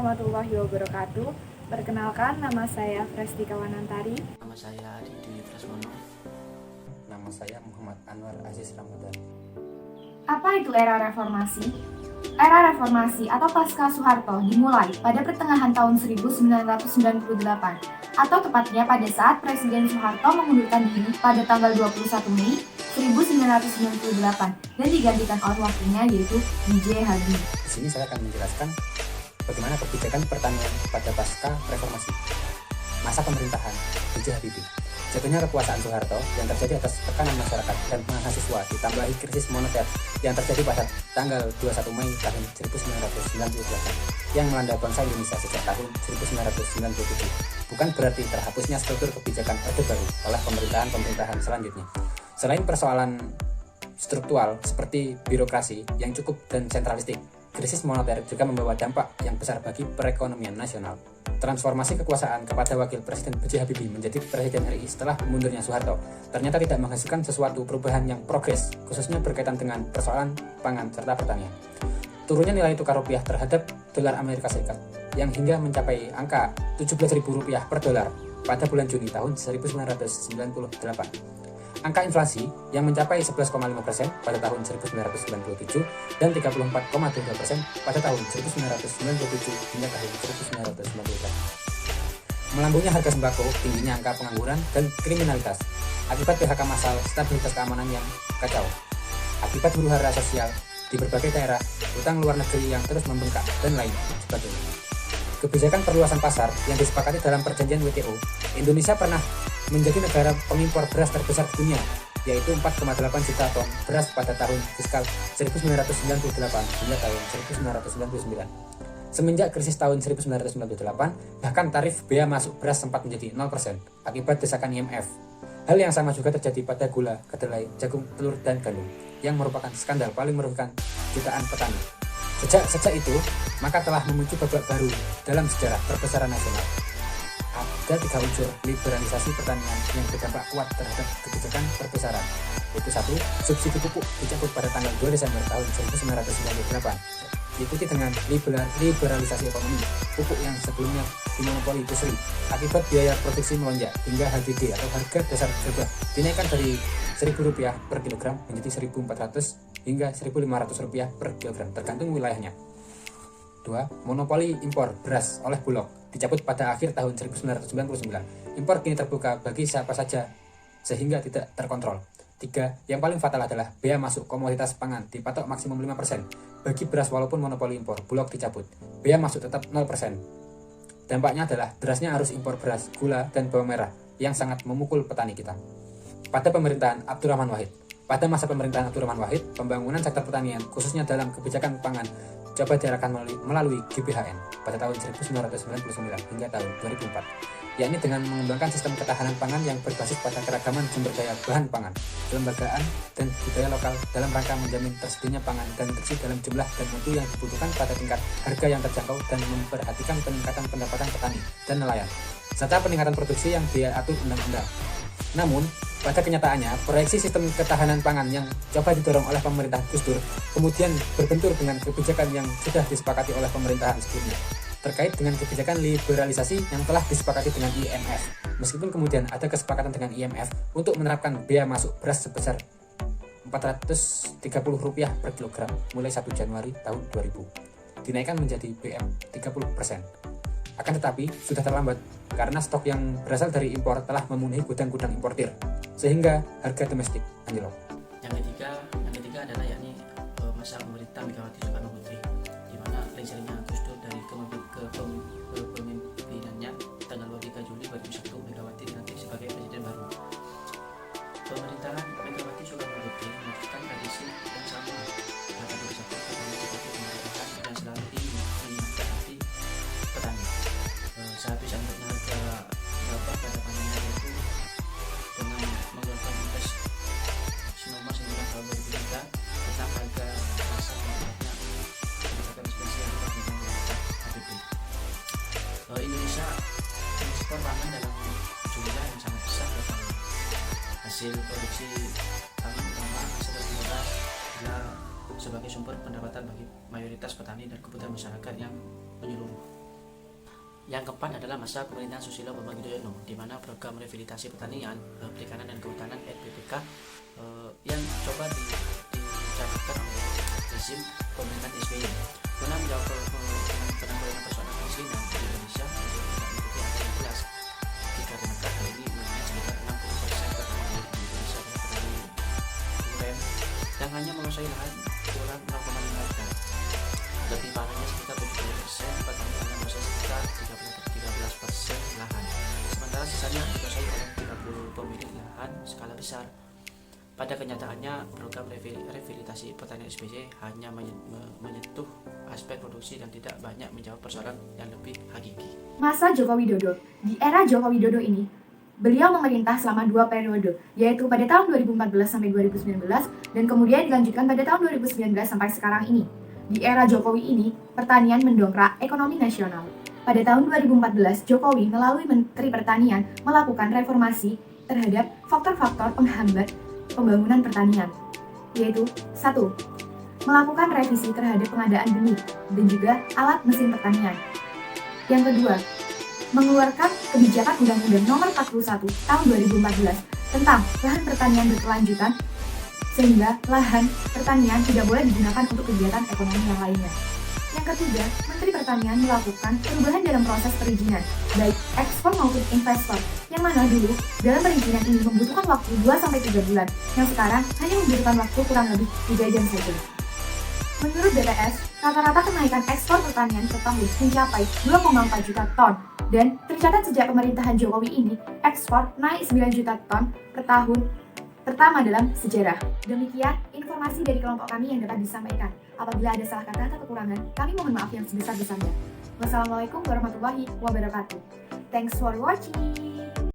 warahmatullahi wabarakatuh. Perkenalkan, nama saya Prestika Wanantari. Nama saya Adi Dwi Prasmono. Nama saya Muhammad Anwar Aziz Ramadan. Apa itu era reformasi? Era reformasi atau pasca Soeharto dimulai pada pertengahan tahun 1998 atau tepatnya pada saat Presiden Soeharto mengundurkan diri pada tanggal 21 Mei 1998 dan digantikan oleh wakilnya yaitu B.J. Habibie. Di sini saya akan menjelaskan bagaimana kebijakan pertanian pada pasca reformasi masa pemerintahan B.J. Habibie. Jatuhnya kekuasaan Soeharto yang terjadi atas tekanan masyarakat dan mahasiswa ditambahi krisis moneter yang terjadi pada tanggal 21 Mei tahun 1998 yang melanda bangsa Indonesia sejak tahun 1997. Bukan berarti terhapusnya struktur kebijakan Orde Baru oleh pemerintahan selanjutnya. Selain persoalan struktural seperti birokrasi yang cukup dan sentralistik, krisis moneter juga membawa dampak yang besar bagi perekonomian nasional. Transformasi kekuasaan kepada wakil Presiden B.J. Habibie menjadi Presiden RI setelah mundurnya Soeharto ternyata tidak menghasilkan sesuatu perubahan yang progres, khususnya berkaitan dengan persoalan pangan serta pertanian. Turunnya nilai tukar rupiah terhadap dolar Amerika Serikat yang hingga mencapai angka Rp17.000 per dolar pada bulan Juni tahun 1998. Angka inflasi yang mencapai 11,5% pada tahun 1997 dan 34,2% pada tahun 1997 hingga tahun 1998. Melambungnya harga sembako, tingginya angka pengangguran dan kriminalitas akibat PHK massal, stabilitas keamanan yang kacau, akibat huru-hara sosial di berbagai daerah, utang luar negeri yang terus membengkak, dan lain sebagainya. Kebijakan perluasan pasar yang disepakati dalam perjanjian WTO, Indonesia pernah menjadi negara pengimpor beras terbesar di dunia, yaitu 4,8 juta ton beras pada tahun fiskal 1998 hingga tahun 1999. Semenjak krisis tahun 1998, bahkan tarif bea masuk beras sempat menjadi 0% akibat desakan IMF. Hal yang sama juga terjadi pada gula, kedelai, jagung, telur, dan gandum, yang merupakan skandal paling merugikan jutaan petani. Sejak itu, maka telah memuncul babak baru dalam sejarah perbesaran nasional. Ada 3 unsur liberalisasi pertanian yang berdampak kuat terhadap kebijakan perbesaran, yaitu 1. Subsidi pupuk dicabut pada tanggal 2 Desember tahun 1998, diikuti dengan liberalisasi ekonomi. Pupuk yang sebelumnya dimonopoli industri akibat biaya produksi melonjak hingga HDG atau harga dasar gabah dinaikkan dari Rp1.000 per kilogram menjadi Rp1.400 hingga Rp1.500 per kilogram tergantung wilayahnya. 2. Monopoli impor beras oleh Bulog dicabut pada akhir tahun 1999. Impor kini terbuka bagi siapa saja sehingga tidak terkontrol. 3. Yang paling fatal adalah bea masuk komoditas pangan dipatok maksimum 5% bagi beras walaupun monopoli impor Bulog dicabut. Bea masuk tetap 0%. Dampaknya adalah derasnya arus impor beras, gula, dan bawang merah yang sangat memukul petani kita. Pada pemerintahan Abdurrahman Wahid, pembangunan sektor pertanian, khususnya dalam kebijakan pangan, coba diarahkan melalui GBHN pada tahun 1999 hingga tahun 2004, yakni dengan mengembangkan sistem ketahanan pangan yang berbasis pada keragaman sumber daya bahan pangan, kelembagaan, dan budaya lokal dalam rangka menjamin tersedianya pangan dan nutrisi dalam jumlah dan mutu yang dibutuhkan pada tingkat harga yang terjangkau dan memperhatikan peningkatan pendapatan petani dan nelayan, serta peningkatan produksi yang diatur undang-undang. Namun, pada kenyataannya, proyeksi sistem ketahanan pangan yang coba didorong oleh pemerintah Gus Dur kemudian berbentur dengan kebijakan yang sudah disepakati oleh pemerintahan sebelumnya terkait dengan kebijakan liberalisasi yang telah disepakati dengan IMF. Meskipun kemudian ada kesepakatan dengan IMF untuk menerapkan bea masuk beras sebesar Rp430 per kilogram mulai 1 Januari tahun 2000, dinaikkan menjadi BM 30%. Akan tetapi, sudah terlambat karena stok yang berasal dari impor telah memenuhi gudang-gudang importir, sehingga harga domestik anjlok. Yang ketiga adalah yakni masa pemerintah Megawati Soekarno Putri, di mana lengsernya Gus Dur dari kepemimpinannya tanggal 23 Juli 2001 Megawati dilantik sebagai presiden baru. Pemerintahan Megawati Soekarno Putri melanjutkan tradisi yang sama pada bersatu petani seperti pemerintahan dan selalu ingin mengingatkan hati petani. Sehabis anaknya harga berapa pada panennya itu dengan mengeluarkan impres nomor 9 tahun 2003 tentang harga pasar produknya berdasarkan spesial yang dilakukan HDP. Indonesia mengekspor pangan dalam jumlah yang sangat besar per tahun. Hasil produksi pangan utama seperti beras adalah sebagai sumber pendapatan bagi mayoritas petani dan kebutuhan masyarakat yang menyeluruh. Yang keempat adalah masa pemerintahan Susilo Bambang Yudhoyono, di mana program rehabilitasi pertanian, perikanan dan kehutanan (RPPK) yang coba dicanangkan oleh rezim pemerintahan SBY guna menjawab penanggulangan persoalan kemiskinan di Indonesia menjadi mengikuti angka yang jelas, dikarenakan hal ini merugikan sekitar 60% petani di Indonesia dan petani duren yang hanya menguasai lahan kurang 0,5 hektar. Lebih parahnya sekitar 70% petani hanya menguasai sekitar 13% lahan, sementara sisanya dikuasai oleh 30 pemilik lahan skala besar. Pada kenyataannya, program rehabilitasi pertanian SBY hanya menyentuh aspek produksi dan tidak banyak menjawab persoalan yang lebih hakiki. Masa Joko Widodo. Di era Joko Widodo ini, beliau memerintah selama 2 periode, yaitu pada tahun 2014 sampai 2019 dan kemudian dilanjutkan pada tahun 2019 sampai sekarang ini. Di era Jokowi ini, pertanian mendongkrak ekonomi nasional. Pada tahun 2014, Jokowi melalui Menteri Pertanian melakukan reformasi terhadap faktor-faktor penghambat pembangunan pertanian, yaitu 1. Melakukan revisi terhadap pengadaan benih dan juga alat mesin pertanian. Yang kedua, mengeluarkan kebijakan Undang-Undang Nomor 41 Tahun 2014 tentang lahan pertanian berkelanjutan, sehingga lahan pertanian tidak boleh digunakan untuk kegiatan ekonomi yang lainnya. Yang ketiga, Menteri Pertanian melakukan perubahan dalam proses perizinan, baik ekspor maupun investor, yang mana dulu dalam perizinan ini membutuhkan waktu 2-3 bulan, yang sekarang hanya membutuhkan waktu kurang lebih 3 jam saja. Menurut BPS, rata-rata kenaikan ekspor pertanian per tahun mencapai 2,4 juta ton, dan tercatat sejak pemerintahan Jokowi ini, ekspor naik 9 juta ton per tahun pertama dalam sejarah. Demikian informasi dari kelompok kami yang dapat disampaikan. Apabila ada salah kata atau kekurangan, kami mohon maaf yang sebesar-besarnya. Wassalamualaikum warahmatullahi wabarakatuh. Thanks for watching.